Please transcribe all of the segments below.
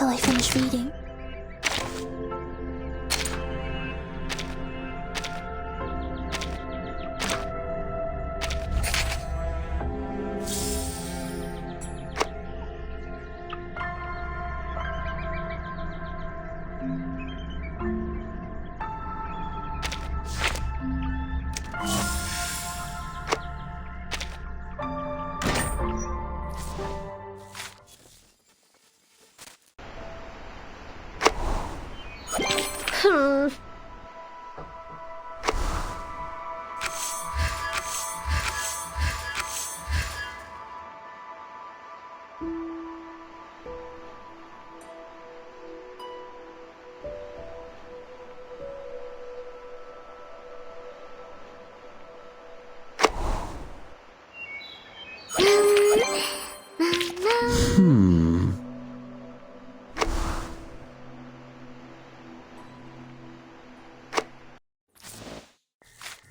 until I finish reading.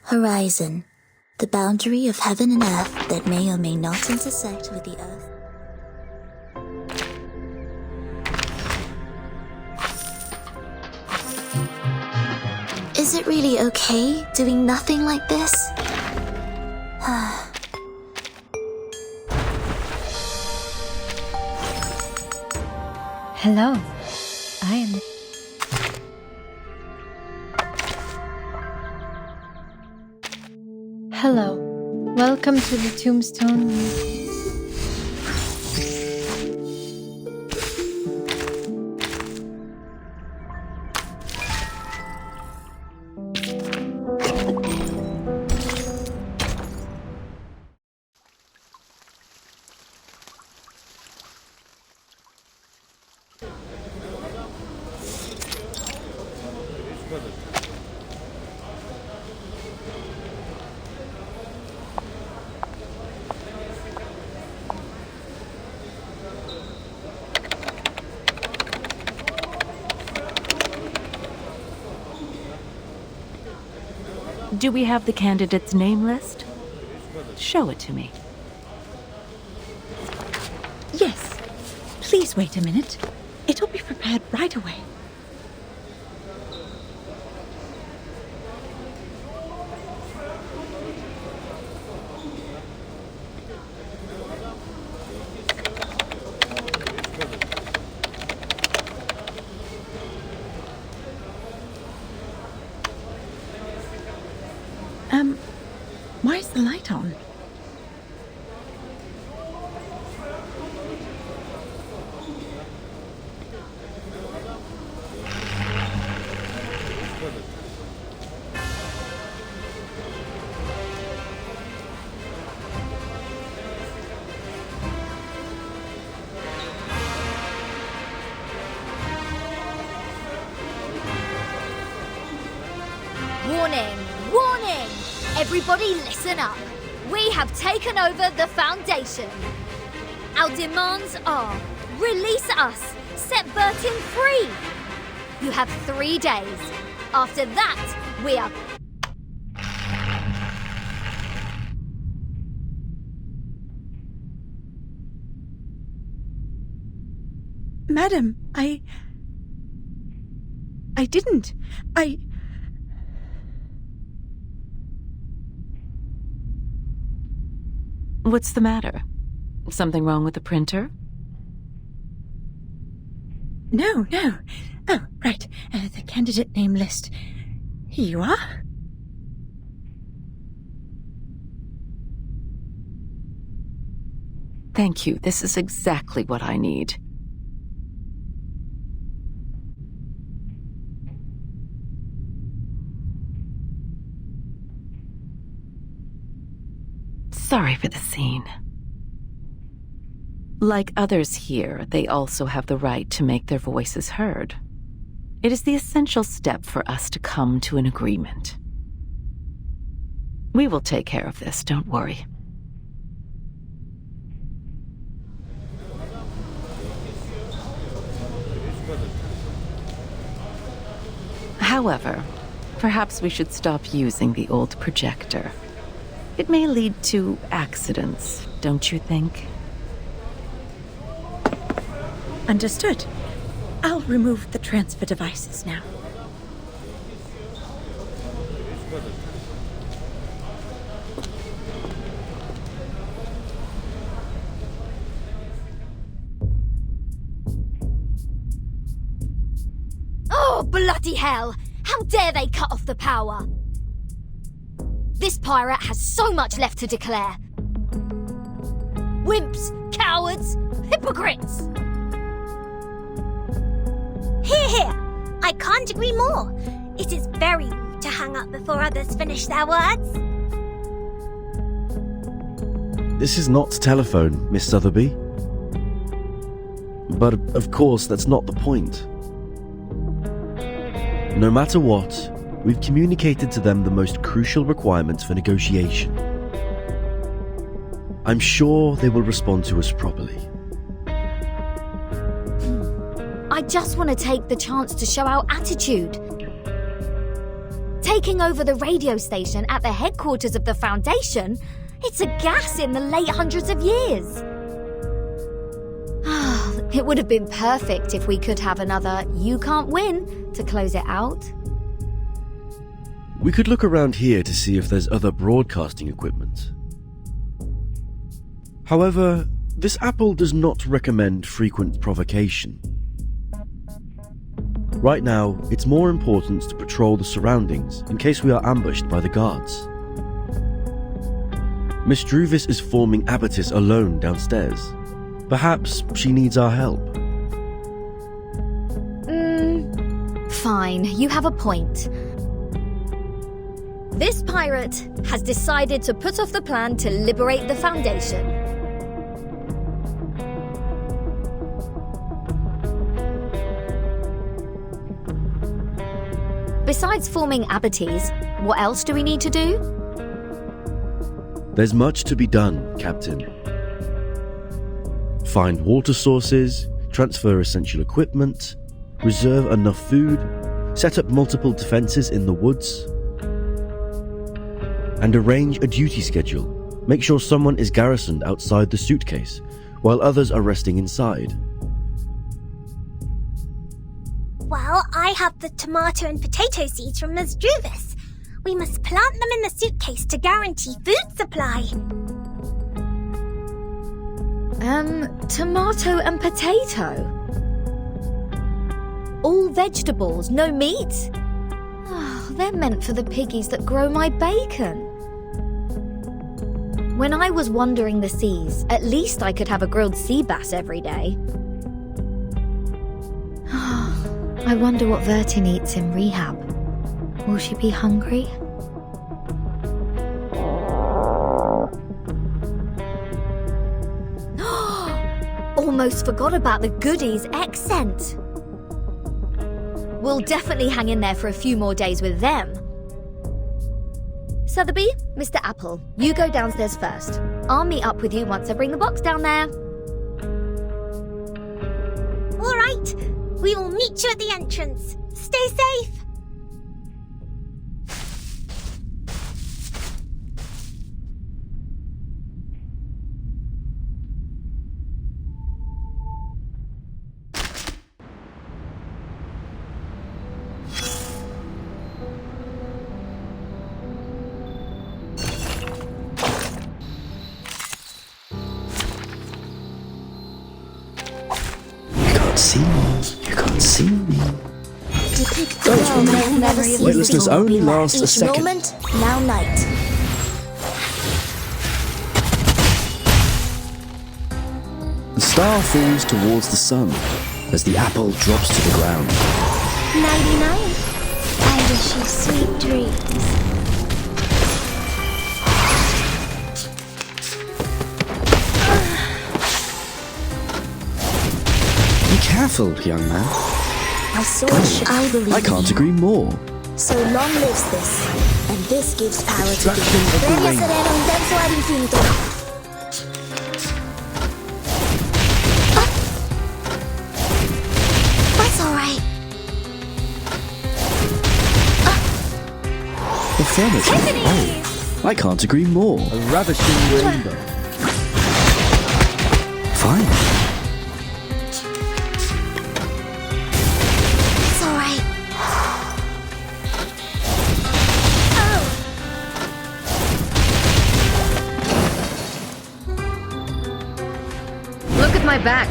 Horizon, the boundary of heaven and earth that may or may not intersect with the earth. Is it really okay doing nothing like this? Hello, I am... Hello, welcome to the Tombstone. Do we have the candidate's name list? Show it to me. Yes, please wait a minute. It'll be prepared right away. Why is the light on? Warning! Warning! Everybody listen up. We have taken over the Foundation. Our demands are: release us, set Bertin free. You have 3 days. After that, we are... Madam, I didn't. What's the matter? Something wrong with the printer? No. Oh, right. The candidate name list. Here you are. Thank you. This is exactly what I need. Sorry for the scene. Like others here, they also have the right to make their voices heard. It is the essential step for us to come to an agreement. We will take care of this, don't worry. However, perhaps we should stop using the old projector. It may lead to accidents, don't you think? Understood. I'll remove the transfer devices now. Oh, bloody hell! How dare they cut off the power? This pirate has so much left to declare. Wimps, cowards, hypocrites! Hear, hear! I can't agree more. It is very rude to hang up before others finish their words. This is not telephone, Miss Sotheby. But of course, that's not the point. No matter what, we've communicated to them the most crucial requirements for negotiation. I'm sure they will respond to us properly. I just want to take the chance to show our attitude. Taking over the radio station at the headquarters of the Foundation, it's a gas in the late hundreds of years. It would have been perfect if we could have another "you can't win" to close it out. We could look around here to see if there's other broadcasting equipment. However, this apple does not recommend frequent provocation. Right now, it's more important to patrol the surroundings in case we are ambushed by the guards. Miss Druvis is forming Abatis alone downstairs. Perhaps she needs our help. Fine, you have a point. This pirate has decided to put off the plan to liberate the Foundation. Besides forming Abatis, what else do we need to do? There's much to be done, Captain. Find water sources, transfer essential equipment, reserve enough food, set up multiple defenses in the woods, and arrange a duty schedule. Make sure someone is garrisoned outside the suitcase, while others are resting inside. Well, I have the tomato and potato seeds from Ms. Druvis. We must plant them in the suitcase to guarantee food supply. Tomato and potato? All vegetables, no meat? Oh, they're meant for the piggies that grow my bacon. When I was wandering the seas, at least I could have a grilled sea bass every day. I wonder what Vertin eats in rehab. Will she be hungry? Almost forgot about the goodies X-Scent. We'll definitely hang in there for a few more days with them. Sotheby, Mr. Apple, you go downstairs first. I'll meet up with you once I bring the box down there. All right, we will meet you at the entrance. Stay safe. You can't see me. Weightlessness only lasts a second. Moment, now night. The star falls towards the sun as the apple drops to the ground. Nighty-night. I wish you sweet dreams. Be careful, young man. My sword I believe. I can't agree more. So long lives this, and this gives power to Extraction of the Premio ring. sereno intenso ad infinito. That's all right. Affirmative. Oh, I can't agree more. A ravishing rainbow. Fine. my back.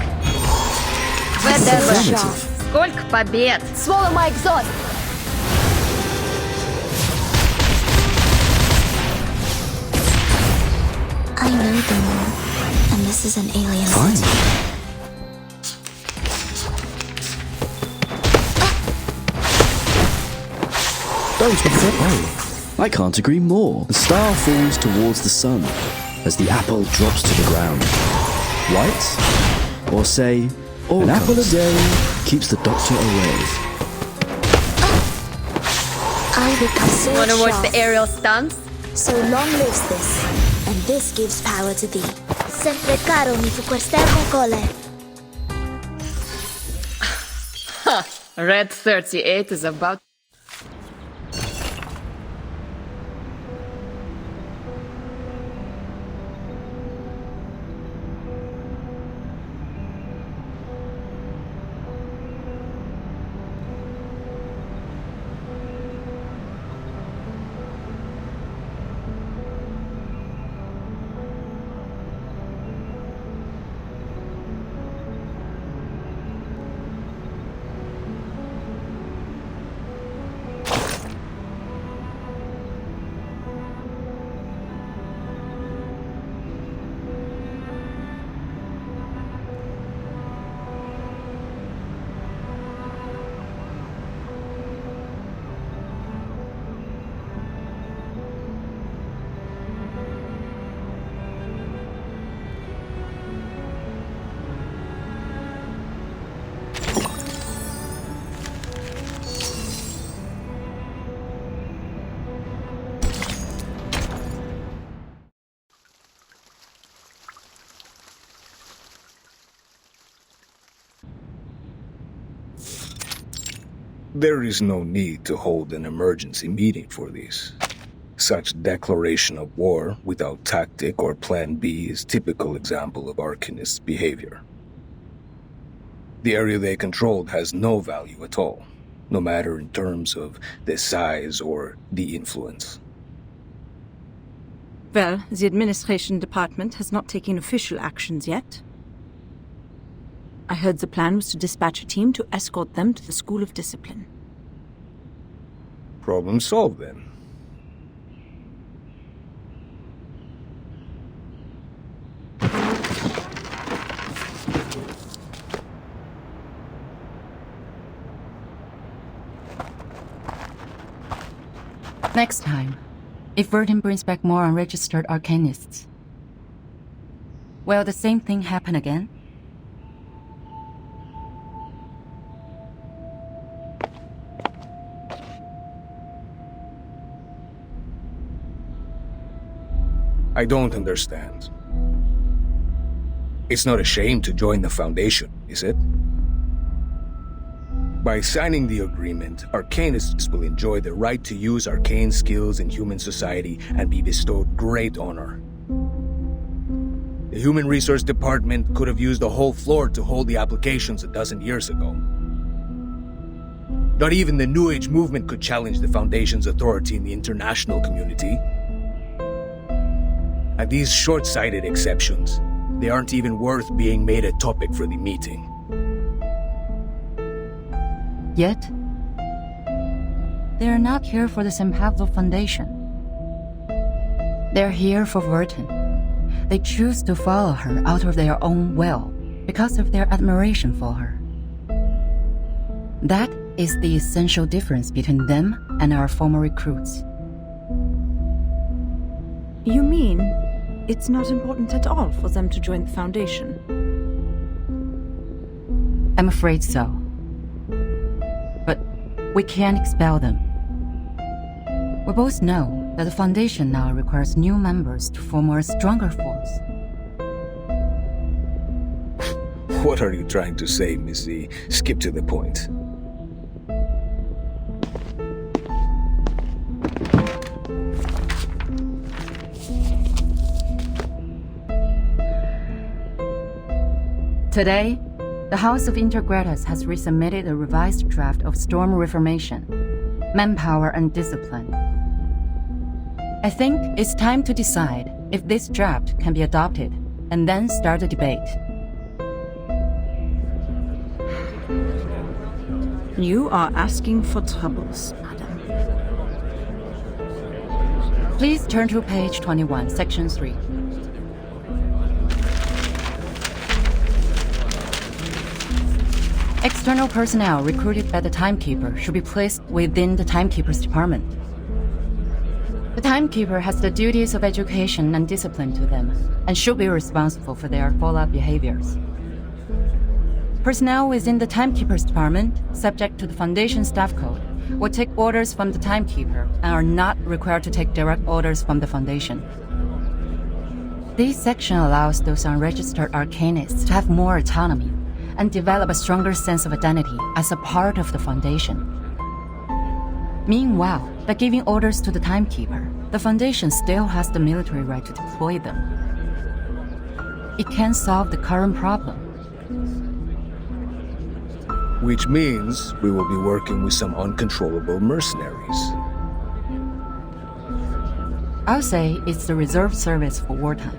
Affirmative. Сколько побед! Swallow my exhaust. I know the moon, and this is an alien Fine. city. I can't agree more. The star falls towards the sun as the apple drops to the ground. White? Or say, an apple a day keeps the doctor away. I become so Wanna watch sharp. the aerial stunts? So long lives this, and this gives power to thee. Sempre caro mi fu questa cole. Red 38 is about... There is no need to hold an emergency meeting for this. Such declaration of war without tactic or plan B is typical example of Arcanists' behavior. The area they controlled has no value at all, no matter in terms of the size or the influence. Well, the administration department has not taken official actions yet. I heard the plan was to dispatch a team to escort them to the School of Discipline. Problem solved then. Next time, if Verdun brings back more unregistered Arcanists, will the same thing happen again? I don't understand. It's not a shame to join the Foundation, is it? By signing the agreement, Arcanists will enjoy the right to use arcane skills in human society and be bestowed great honor. The Human Resource Department could have used the whole floor to hold the applications a dozen years ago. Not even the New Age movement could challenge the Foundation's authority in the international community. And these short-sighted exceptions, they aren't even worth being made a topic for the meeting. Yet, they are not here for the St. Pablo Foundation. They're here for Verdun. They choose to follow her out of their own will because of their admiration for her. That is the essential difference between them and our former recruits. You mean it's not important at all for them to join the Foundation? I'm afraid so. But we can't expel them. We both know that the Foundation now requires new members to form a stronger force. What are you trying to say, Miss Z? Skip to the point. Today, the House of Intergratus has resubmitted a revised draft of Storm Reformation, Manpower and Discipline. I think it's time to decide if this draft can be adopted and then start a debate. You are asking for troubles, madam. Please turn to page 21, section 3. External personnel recruited by the Timekeeper should be placed within the Timekeeper's department. The Timekeeper has the duties of education and discipline to them, and should be responsible for their follow-up behaviors. Personnel within the Timekeeper's department, subject to the Foundation Staff Code, will take orders from the Timekeeper and are not required to take direct orders from the Foundation. This section allows those unregistered arcanists to have more autonomy and develop a stronger sense of identity as a part of the Foundation. Meanwhile, by giving orders to the Timekeeper, the Foundation still has the military right to deploy them. It can solve the current problem. Which means we will be working with some uncontrollable mercenaries. I'll say it's the reserve service for wartime.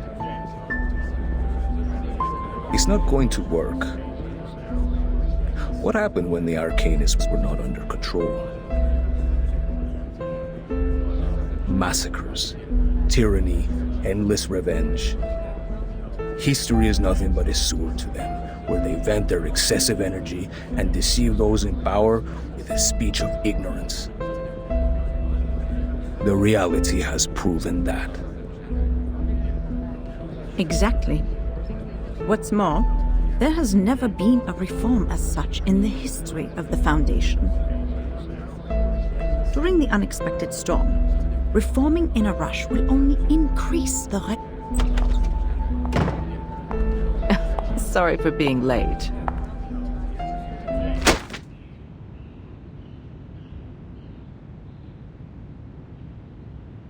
It's not going to work. What happened when the Arcanists were not under control? Massacres, tyranny, endless revenge. History is nothing but a sewer to them, where they vent their excessive energy and deceive those in power with a speech of ignorance. The reality has proven that. Exactly. What's more, there has never been a reform as such in the history of the Foundation. During the unexpected storm, reforming in a rush will only increase the Sorry for being late.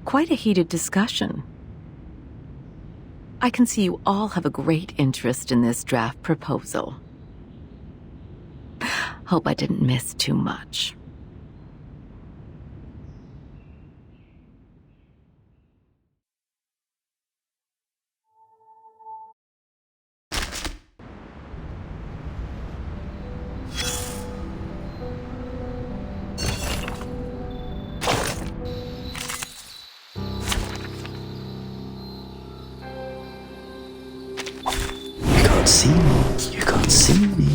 Quite a heated discussion. I can see you all have a great interest in this draft proposal. Hope I didn't miss too much. See me. You can't see me.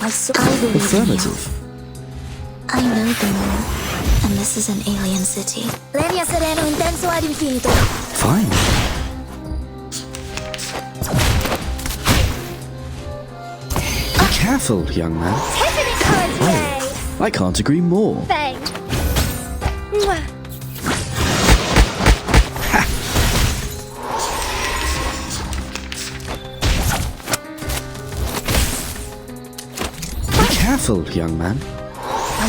I believe Affirmative. in you. I know the moon, and this is an alien city. Linea sereno intenso ad infinito. Fine. Be careful, young man. Oh, I can't agree more. Bang. Mwah. Careful, young man. I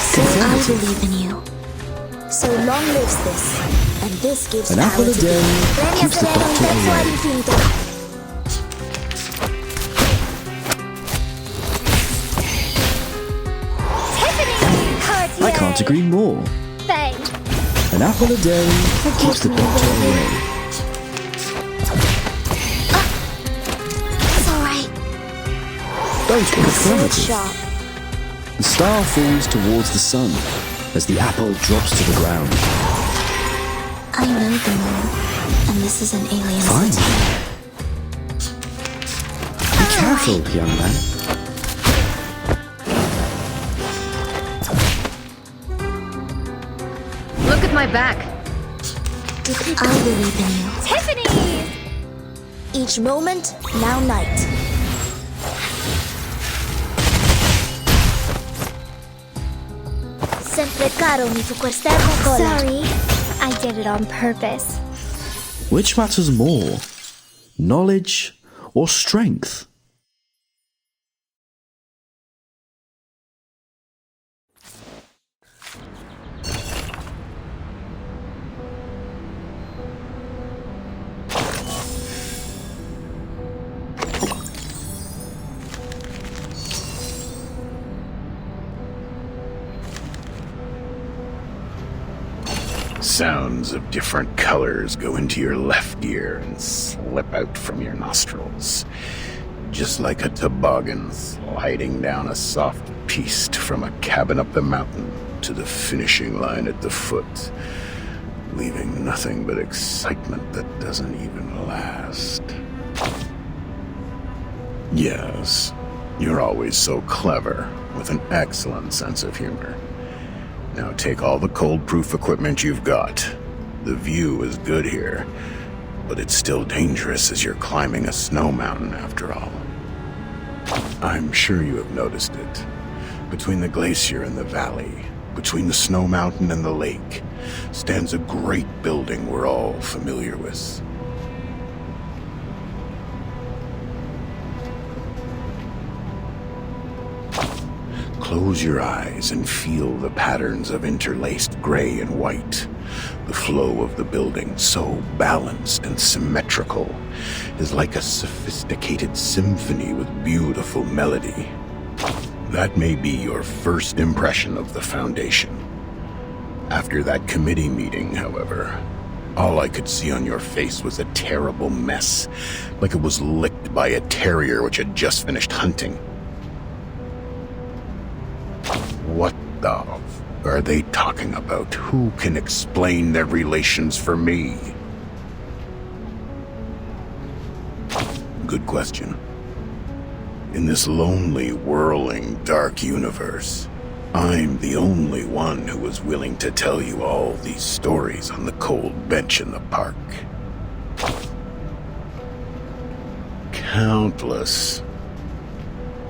believe in you. So long lives this, and this gives An apple a day keeps the doctor away. I can't agree more. Bang. An apple a day keeps the doctor away. It's alright. Both were affirmative. Sharp. The star falls towards the sun as the apple drops to the ground. I know the moon, and this is an alien Fine. city. Be careful, young man. Look at my back. I believe in you. Tiffany! Each moment, now night. Sempre caro mi fu quest'erba cola. Sorry, I did it on purpose. Which matters more, knowledge or strength? Sounds of different colors go into your left ear and slip out from your nostrils, just like a toboggan sliding down a soft pieced from a cabin up the mountain to the finishing line at the foot, leaving nothing but excitement that doesn't even last. Yes, you're always so clever, with an excellent sense of humor. Now take all the cold-proof equipment you've got. The view is good here, but it's still dangerous as you're climbing a snow mountain after all. I'm sure you have noticed it. Between the glacier and the valley, between the snow mountain and the lake, stands a great building we're all familiar with. Close your eyes and feel the patterns of interlaced gray and white. The flow of the building, so balanced and symmetrical, is like a sophisticated symphony with beautiful melody. That may be your first impression of the Foundation. After that committee meeting, however, all I could see on your face was a terrible mess, like it was licked by a terrier which had just finished hunting. What the are they talking about? Who can explain their relations for me? Good question. In this lonely, whirling, dark universe, I'm the only one who is willing to tell you all these stories on the cold bench in the park. Countless.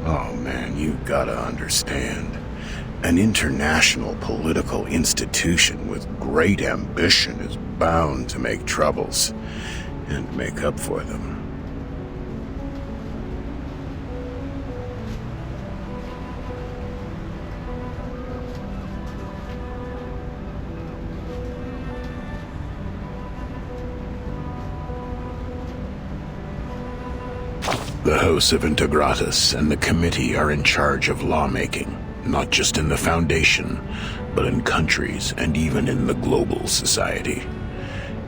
Oh man, you gotta understand. An international political institution with great ambition is bound to make troubles, and make up for them. The House of Integratus and the Committee are in charge of lawmaking. Not just in the Foundation, but in countries and even in the global society.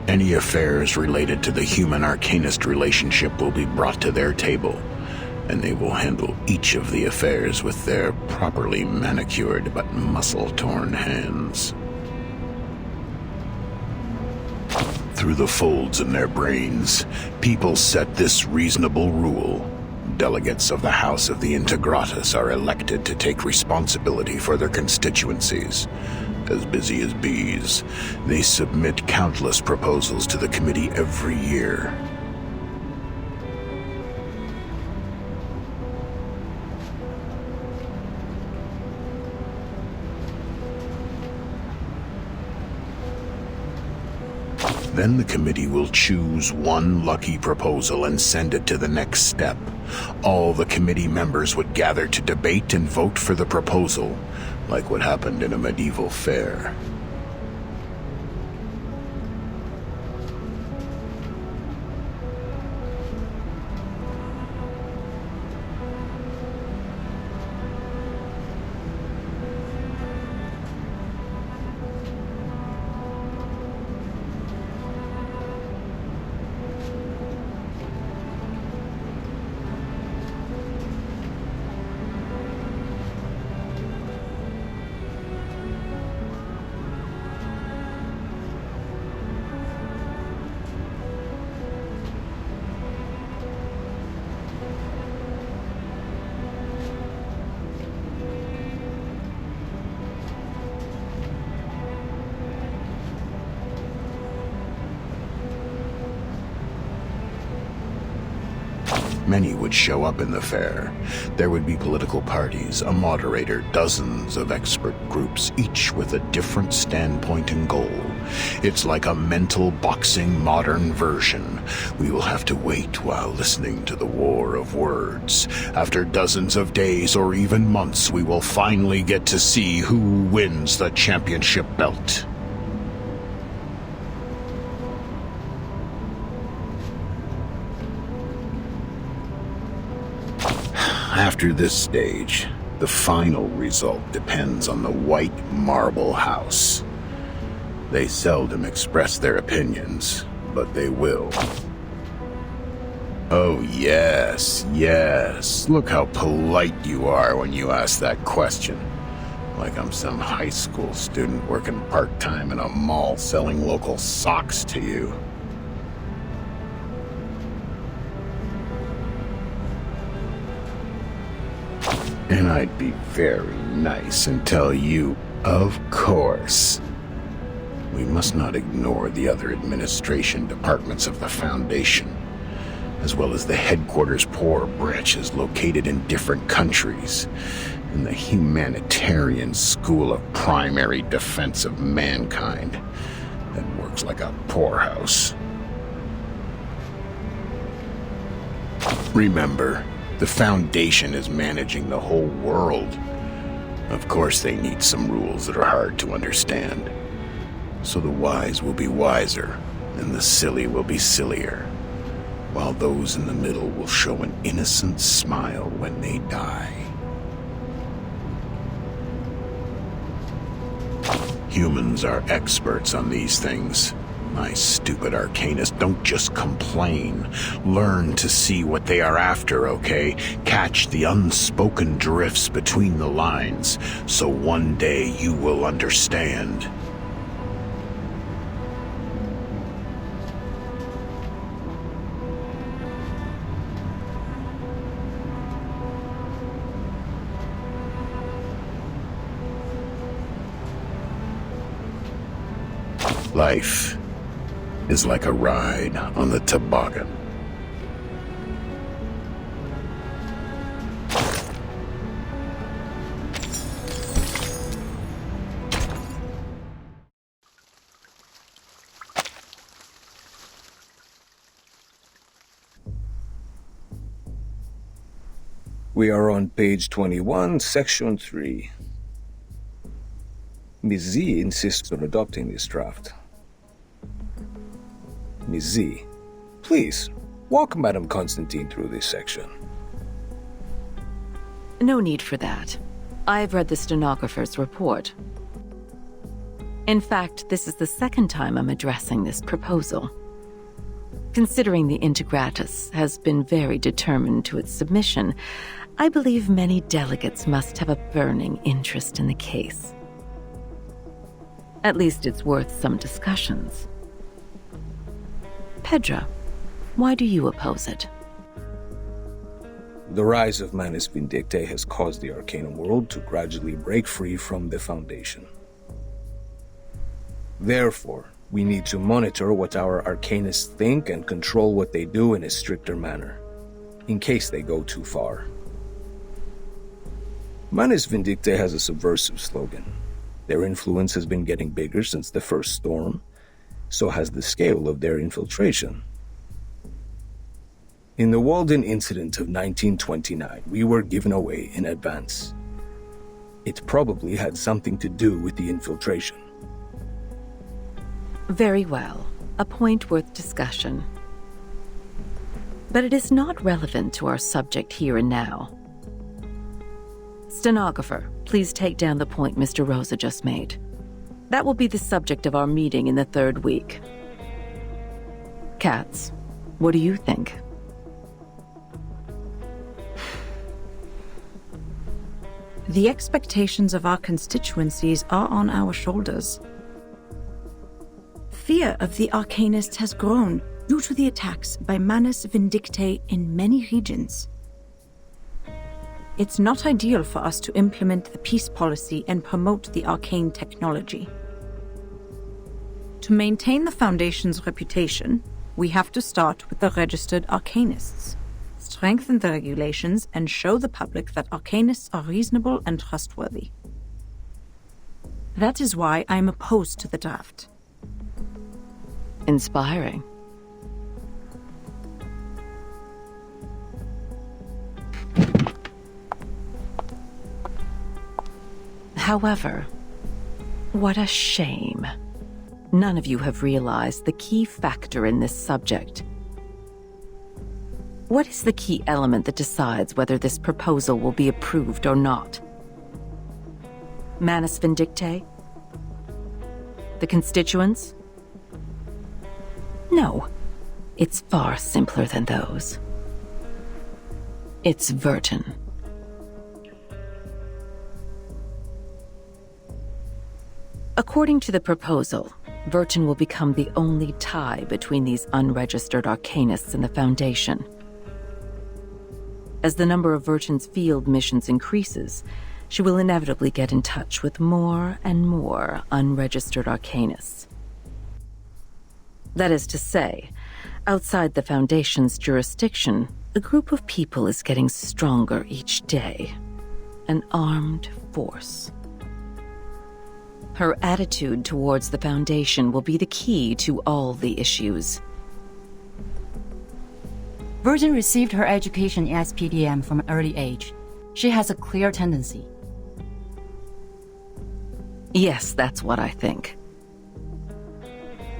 Any affairs related to the human arcanist relationship will be brought to their table, and they will handle each of the affairs with their properly manicured but muscle-torn hands. Through the folds in their brains, people set this reasonable rule. Delegates of the House of the Integratus are elected to take responsibility for their constituencies. As busy as bees, they submit countless proposals to the committee every year. Then the committee will choose one lucky proposal and send it to the next step. All the committee members would gather to debate and vote for the proposal, like what happened in a medieval fair. Many would show up in the fair. There would be political parties, a moderator, dozens of expert groups, each with a different standpoint and goal. It's like a mental boxing modern version. We will have to wait while listening to the war of words. After dozens of days or even months, we will finally get to see who wins the championship belt. After this stage, the final result depends on the White Marble House. They seldom express their opinions, but they will. Oh, yes, yes. Look how polite you are when you ask that question. Like I'm some high school student working part-time in a mall selling local socks to you. And I'd be very nice and tell you, of course. We must not ignore the other administration departments of the Foundation, as well as the headquarters poor branches located in different countries, and the Humanitarian School of Primary Defense of Mankind that works like a poorhouse. Remember, the Foundation is managing the whole world. Of course, they need some rules that are hard to understand. So the wise will be wiser, and the silly will be sillier, while those in the middle will show an innocent smile when they die. Humans are experts on these things. My stupid Arcanist, don't just complain. Learn to see what they are after, okay? Catch the unspoken drifts between the lines, so one day you will understand. Life is like a ride on the toboggan. We are on page 21, section 3. Ms. Z insists on adopting this draft. Ms. Z, please, walk Madame Constantine through this section. No need for that. I've read the stenographer's report. In fact, this is the second time I'm addressing this proposal. Considering the Integratus has been very determined to its submission, I believe many delegates must have a burning interest in the case. At least it's worth some discussions. Pedra, why do you oppose it? The rise of Manus Vindictae has caused the Arcanum world to gradually break free from the Foundation. Therefore, we need to monitor what our Arcanists think and control what they do in a stricter manner, in case they go too far. Manus Vindictae has a subversive slogan. Their influence has been getting bigger since the first storm. So has the scale of their infiltration. In the Walden incident of 1929, we were given away in advance. It probably had something to do with the infiltration. Very well. A point worth discussion. But it is not relevant to our subject here and now. Stenographer, please take down the point Mr. Rosa just made. That will be the subject of our meeting in the 3rd week. Katz, what do you think? The expectations of our constituencies are on our shoulders. Fear of the Arcanists has grown due to the attacks by Manus Vindictae in many regions. It's not ideal for us to implement the peace policy and promote the arcane technology. To maintain the Foundation's reputation, we have to start with the registered Arcanists, strengthen the regulations, and show the public that Arcanists are reasonable and trustworthy. That is why I'm opposed to the draft. Inspiring. However, what a shame. None of you have realized the key factor in this subject. What is the key element that decides whether this proposal will be approved or not? Manus Vindictae? The constituents? No, it's far simpler than those. It's Vertin. According to the proposal, Vertin will become the only tie between these unregistered Arcanists and the Foundation. As the number of Vertin's field missions increases, she will inevitably get in touch with more and more unregistered Arcanists. That is to say, outside the Foundation's jurisdiction, a group of people is getting stronger each day. An armed force. Her attitude towards the Foundation will be the key to all the issues. Vertin received her education in SPDM from an early age. She has a clear tendency. Yes, that's what I think.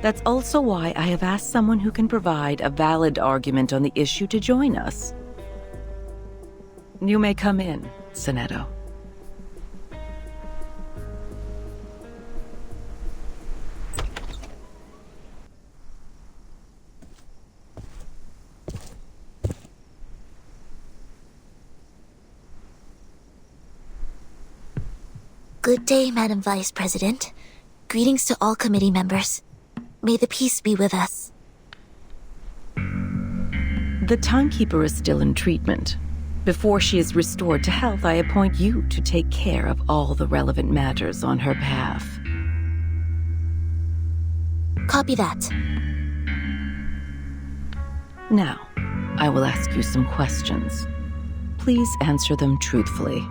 That's also why I have asked someone who can provide a valid argument on the issue to join us. You may come in, Sonetto. Good day, Madam Vice President. Greetings to all committee members. May the peace be with us. The Timekeeper is still in treatment. Before she is restored to health, I appoint you to take care of all the relevant matters on her behalf. Copy that. Now, I will ask you some questions. Please answer them truthfully.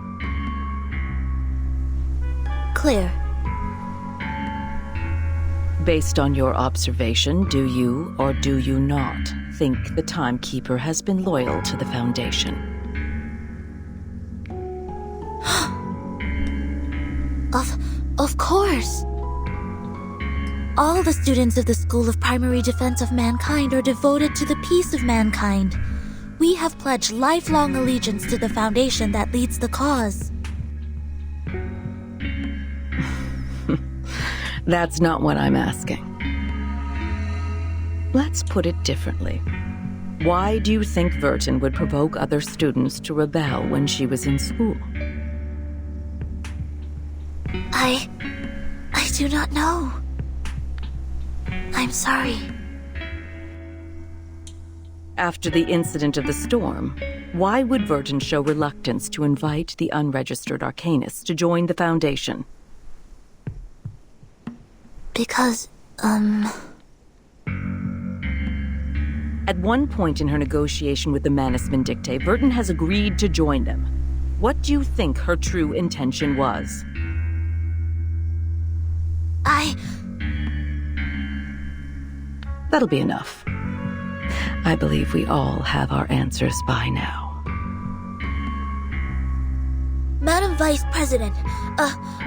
Clear. Based on your observation, do you or do you not think the Timekeeper has been loyal to the Foundation? Of course. All the students of the School of Primary Defense of Mankind are devoted to the peace of mankind. We have pledged lifelong allegiance to the Foundation that leads the cause. That's not what I'm asking. Let's put it differently. Why do you think Vertin would provoke other students to rebel when she was in school? I do not know. I'm sorry. After the incident of the storm, why would Vertin show reluctance to invite the unregistered Arcanists to join the Foundation? Because, At one point in her negotiation with the Manus Vindictae, Vertin has agreed to join them. What do you think her true intention was? That'll be enough. I believe we all have our answers by now. Madam Vice President,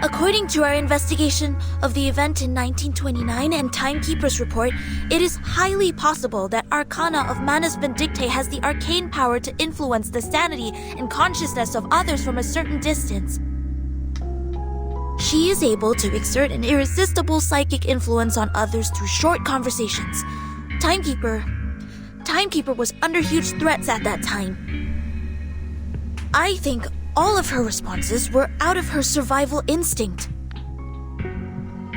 according to our investigation of the event in 1929 and Timekeeper's report, it is highly possible that Arcana of Manus Vindictae has the arcane power to influence the sanity and consciousness of others from a certain distance. She is able to exert an irresistible psychic influence on others through short conversations. Timekeeper was under huge threats at that time. I think all of her responses were out of her survival instinct.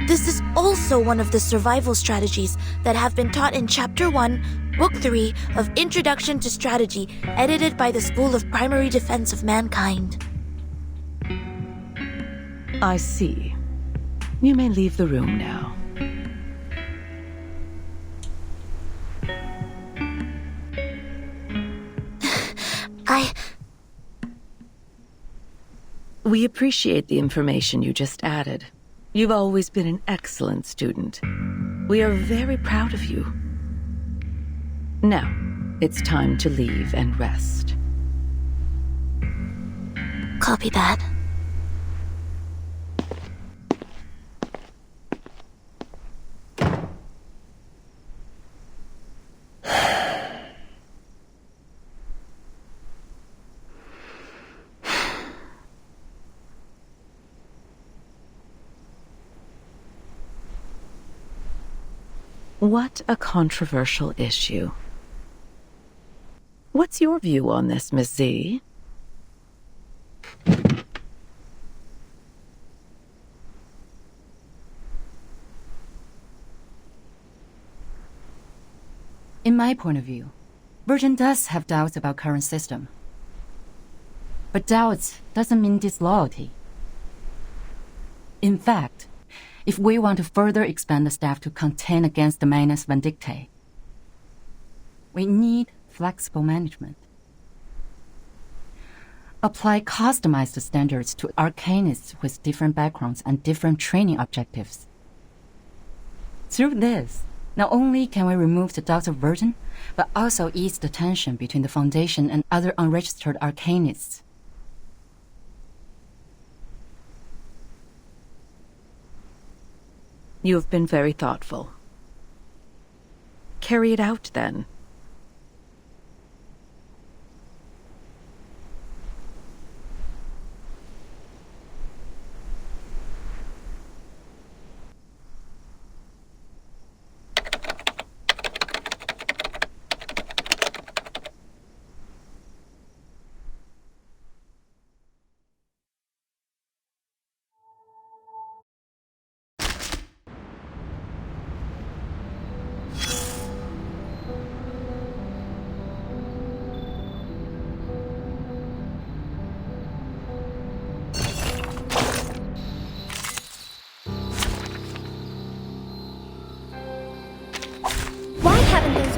This is also one of the survival strategies that have been taught in Chapter 1, Book 3 of Introduction to Strategy, edited by the School of Primary Defense of Mankind. I see. You may leave the room now. We appreciate the information you just added. You've always been an excellent student. We are very proud of you. Now, it's time to leave and rest. Copy that. What a controversial issue. What's your view on this, Miss Z? In my point of view, Virgin does have doubts about current system. But doubts doesn't mean disloyalty. In fact, if we want to further expand the staff to contend against the Manus Vindictae, we need flexible management. Apply customized standards to arcanists with different backgrounds and different training objectives. Through this, not only can we remove the doubts of Virgin, but also ease the tension between the Foundation and other unregistered arcanists. You have been very thoughtful. Carry it out, then.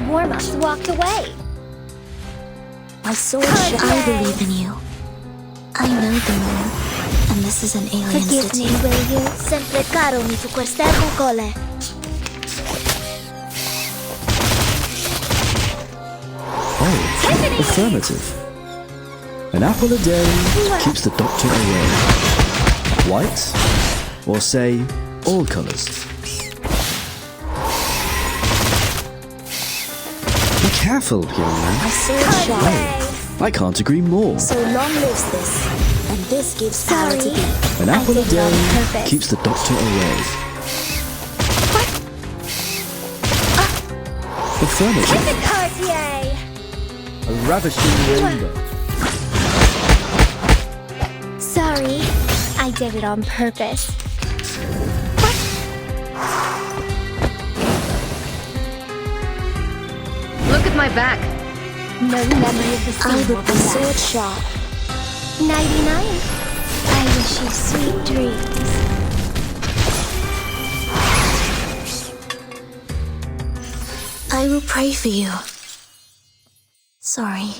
Warm-ups walked away. My sword I believe in you. I know the moon, and this is an alien Forgive city. me, will you? Sempre caro mi su queste bucole. Oh, affirmative. An apple a day keeps the doctor away. White, or say, all colors. Be careful, young man. My sword sharp. Oh, I can't agree more. So long lives this, and this gives power to thee. An apple a did it on day purpose. keeps the doctor away. Affirmative. Cartier! A ravishing rainbow. Sorry, I did it on purpose. Look at my back. No memory of the scene. I will would be be left. sword sharp. 99. I wish you sweet dreams. I will pray for you. Sorry.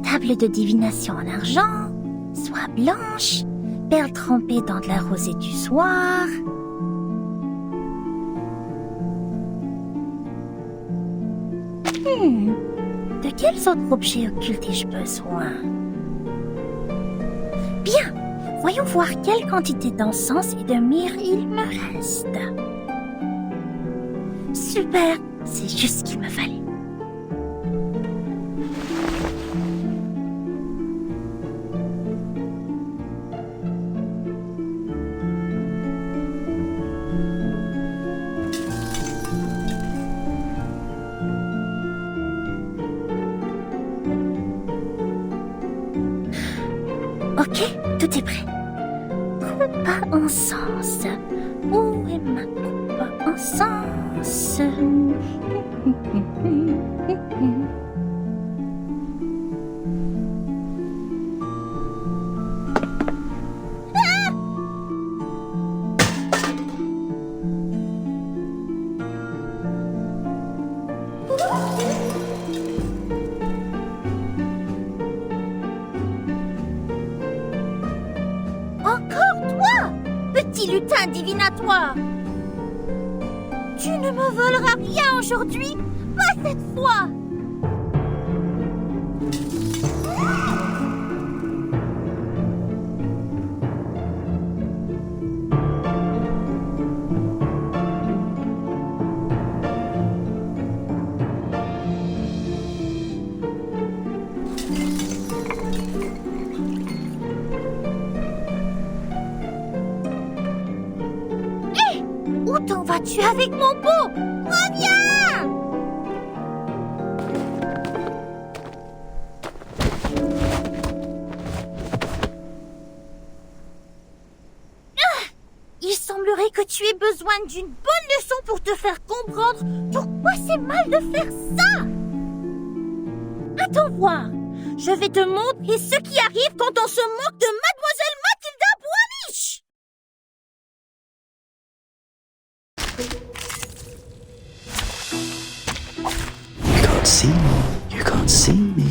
Table de divination en argent, soie blanche, perles trempées dans de la rosée du soir. De quels autres objets occultes ai-je besoin? Bien, voyons voir quelle quantité d'encens et de myrrhe il me reste. Super, c'est juste ce qu'il me fallait. Ok, tout est prêt. Coupe à encens. Où est ma coupe à encens? Encore toi, petit lutin divinatoire! Tu ne me voleras rien aujourd'hui, pas cette fois! vas-tu avec mon pot? Reviens! Il semblerait que tu aies besoin d'une bonne leçon pour te faire comprendre pourquoi c'est mal de faire ça. Attends voir. Je vais te montrer ce qui arrive quand on se moque de Mademoiselle Mathilda Boaniche. You can't see me. You can't see me.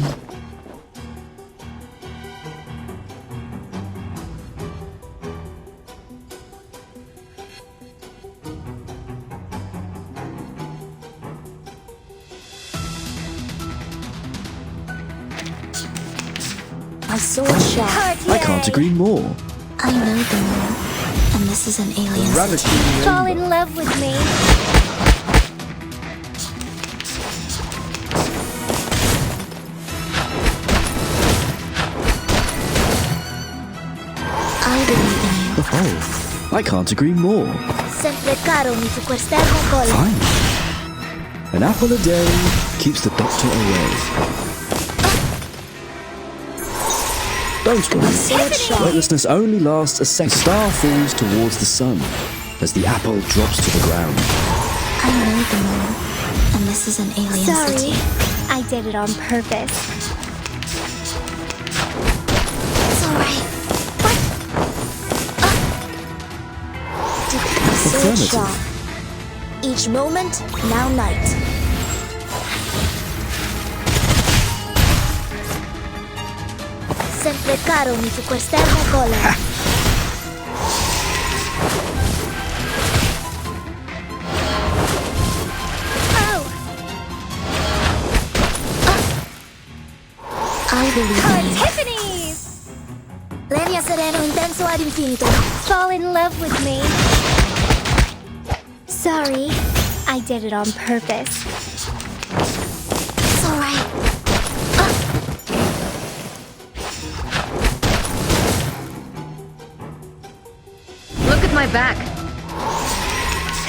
My sword shot. I can't agree more. I know the moon, and this is an alien city. Ravaging Fall in love with me. I believe in you. Oh, I can't agree more. Sempre caro mi su quest'ermo colla. Fine. An apple a day keeps the doctor away. Don't worry. Sword shot. Weightlessness only lasts a second. The star falls towards the sun as the apple drops to the ground. I know the moon, and this is an alien Sorry, city. I did it on purpose. It's alright. What? Sword Affirmative. shot. Each moment, now night. Sempre caro mi su quest'ermo colla. I believe in you. Tiffany's! Lenia sereno intenso ad infinito. Fall in love with me. Sorry, I did it on purpose. It's alright. Look at my back.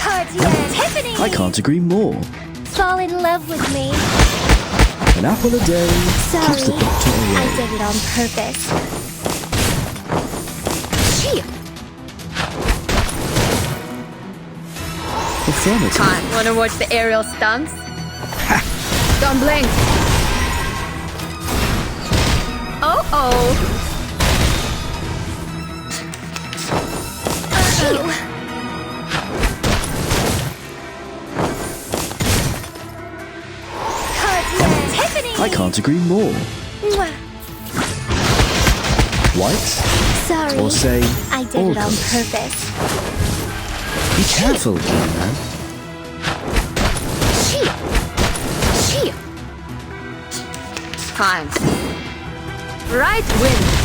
Cartier! Tiffany's! I can't agree more. Fall in love with me. An apple a day keeps the Sorry, doctor I away. did it on purpose. Gee, Affirmative. wanna watch the aerial stunts? Don't blink. Oh. Cartier! Tiffany's! I can't agree more. Mwah. White Sorry, or say I did all it on colours. purpose. Be careful, young man. Fine. Right win.